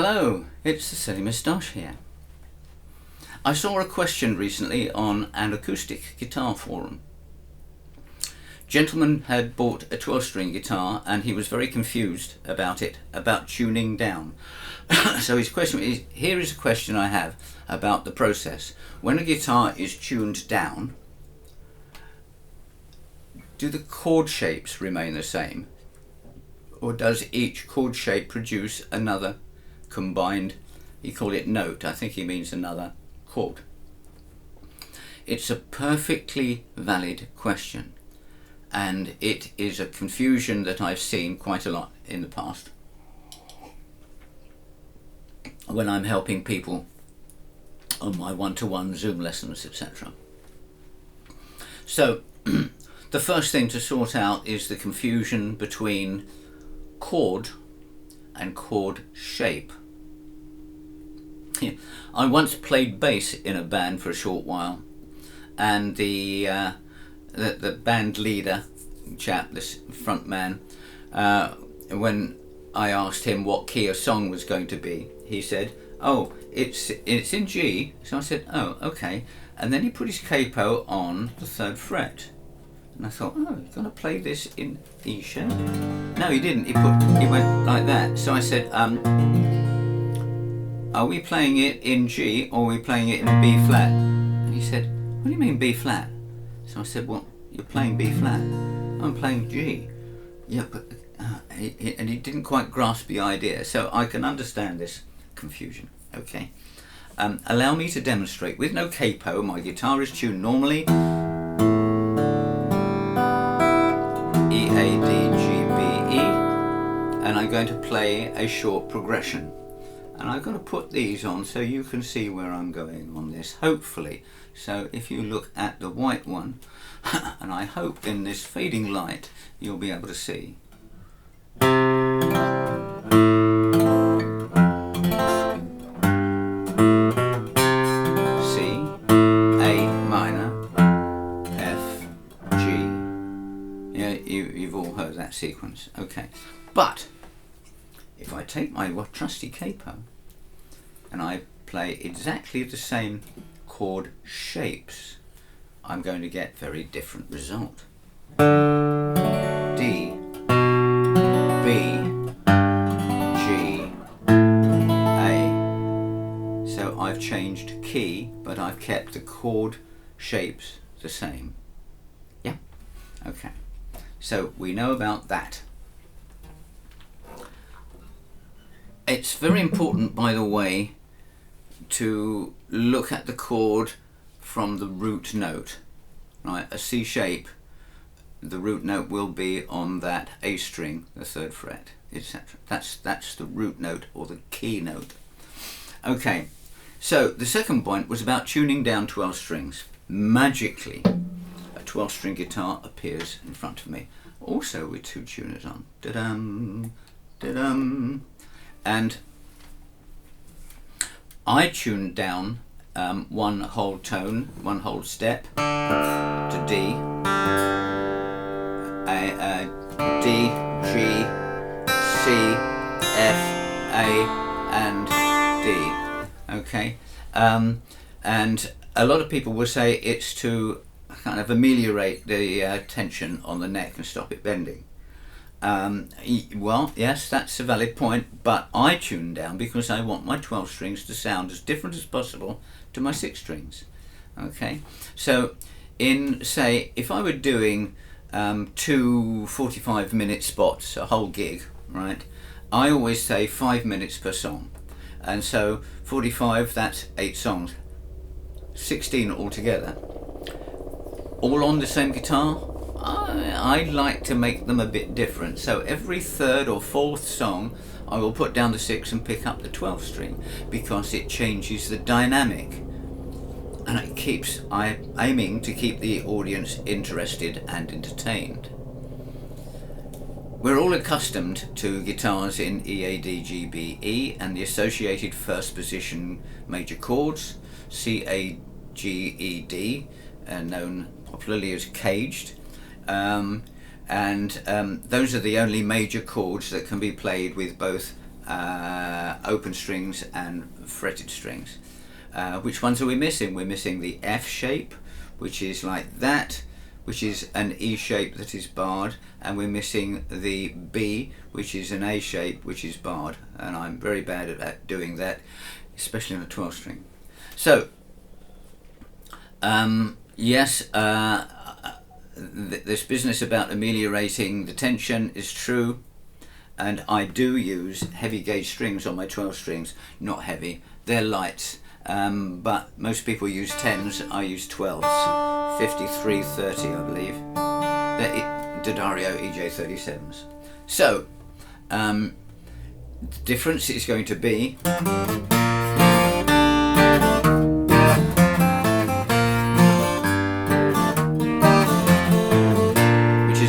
Hello, it's the Silly Moustache here. I saw a question recently on an acoustic guitar forum. Gentleman had bought a 12-string guitar and he was very confused about it, about tuning down. So his question is, here is a question I have about the process. When a guitar is tuned down, do the chord shapes remain the same? Or does each chord shape produce another combined, he called it note, I think he means another chord. It's a perfectly valid question, and it is a confusion that I've seen quite a lot in the past when I'm helping people on my one-to-one Zoom lessons, etc. So the first thing to sort out is the confusion between chord and chord shape. I once played bass in a band for a short while, and the band leader chap, this front man, when I asked him what key a song was going to be, he said, "Oh, it's in G." So I said, "Oh, okay." And then he put his capo on the 3rd fret, and I thought, "Oh, he's going to play this in E sharp." No, he didn't. He went like that. So I said, "Are we playing it in G or are we playing it in B flat?" And he said, "What do you mean B flat?" So I said, "Well, you're playing B flat." "I'm playing G." "Yeah, but..." And he didn't quite grasp the idea. So I can understand this confusion. Okay. Allow me to demonstrate. With no capo, my guitar is tuned normally. E, A, D, G, B, E. And I'm going to play a short progression. And I've got to put these on so you can see where I'm going on this, hopefully. So if you look at the white one, and I hope in this fading light you'll be able to see. C, A minor, F, G. Yeah, you've all heard that sequence. Okay, but if I take my trusty capo and I play exactly the same chord shapes, I'm going to get very different result. D, B, G, A. So I've changed key, but I've kept the chord shapes the same. Yeah? Okay. So we know about that. It's very important, by the way, to look at the chord from the root note. Right, a C shape, the root note will be on that A string, the 3rd fret, etc. That's the root note or the key note. Okay, so the second point was about tuning down 12 strings. Magically, a 12-string guitar appears in front of me, also with 2 tuners on. Da-dum, da-dum. And I tuned down one whole tone, one whole step to D, D, G, C, F, A, and D. Okay, and a lot of people will say it's to kind of ameliorate the tension on the neck and stop it bending. Well, yes, that's a valid point, but I tune down because I want my 12 strings to sound as different as possible to my 6 strings. Okay, so in, say, if I were doing 2 45-minute spots, a whole gig, right, I always say 5 minutes per song, and so 45, that's 8 songs, 16 altogether, all on the same guitar. I like to make them a bit different, so every 3rd or 4th song I will put down the 6 and pick up the 12 string, because it changes the dynamic and it keeps, I'm aiming to keep the audience interested and entertained. We're all accustomed to guitars in E, A, D, G, B, E and the associated first position major chords, C, A, G, E, D, known popularly as caged. Those are the only major chords that can be played with both open strings and fretted strings. Which ones are we missing? We're missing the F shape, which is like that, which is an E shape that is barred, and we're missing the B, which is an A shape, which is barred, and I'm very bad at doing that, especially on a 12 string. So yes, this business about ameliorating the tension is true, and I do use heavy gauge strings on my 12 strings. Not heavy, they're light, but most people use 10s, I use 12s, 53, 30 I believe. They're D'Addario EJ37s. So the difference is going to be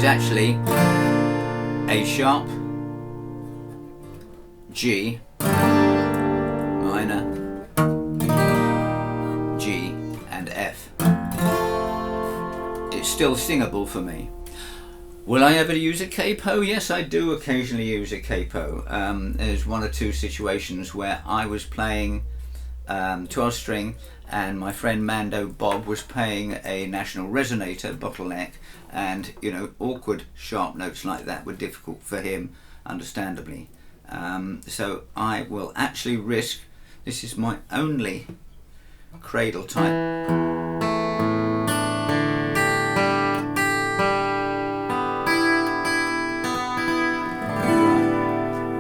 actually A sharp, G minor, G and F. It's still singable for me. Will I ever use a capo? Yes, I do occasionally use a capo. There's one or two situations where I was playing 12 string and my friend Mando Bob was playing a national resonator bottleneck, and you know, awkward sharp notes like that were difficult for him, understandably. So I will actually risk, this is my only cradle type.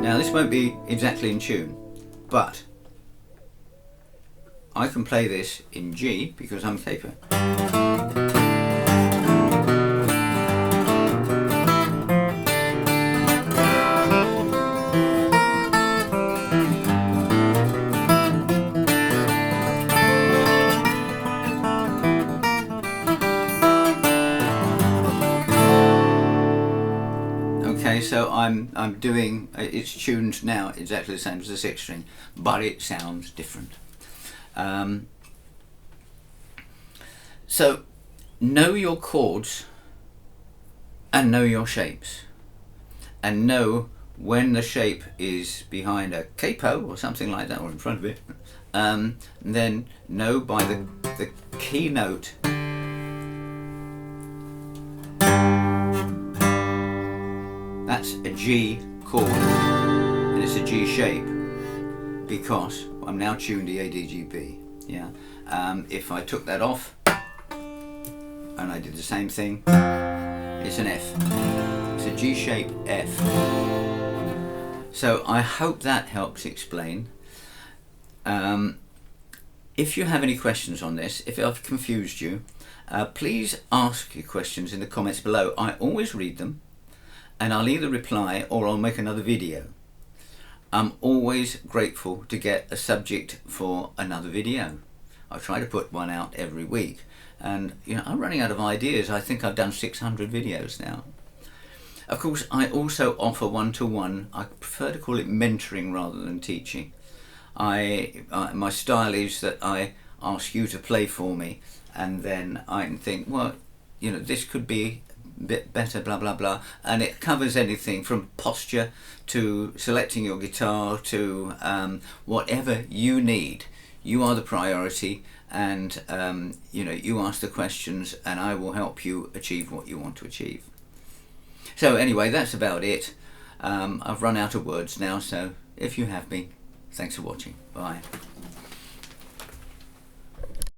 Now this won't be exactly in tune, but I can play this in G because I'm capo. Okay, so I'm doing, it's tuned now exactly the same as the 6 string, but it sounds different. So know your chords and know your shapes, and know when the shape is behind a capo or something like that, or in front of it. Then know by the key note that's a G chord, and it's a G shape because I'm now tuned to A, D, G, B. Yeah. If I took that off and I did the same thing, it's an F. It's a G shape F. So I hope that helps explain. If you have any questions on this, if I've confused you, please ask your questions in the comments below. I always read them, and I'll either reply or I'll make another video. I'm always grateful to get a subject for another video. I try to put one out every week, and you know, I'm running out of ideas. I think I've done 600 videos now. Of course, I also offer one-to-one. I prefer to call it mentoring rather than teaching. My style is that I ask you to play for me, and then I can think, well, you know, this could be bit better, blah blah blah, and it covers anything from posture to selecting your guitar to whatever you need. You are the priority, and you know, you ask the questions and I will help you achieve what you want to achieve. So anyway, that's about it. I've run out of words now, so if you have me, thanks for watching. Bye.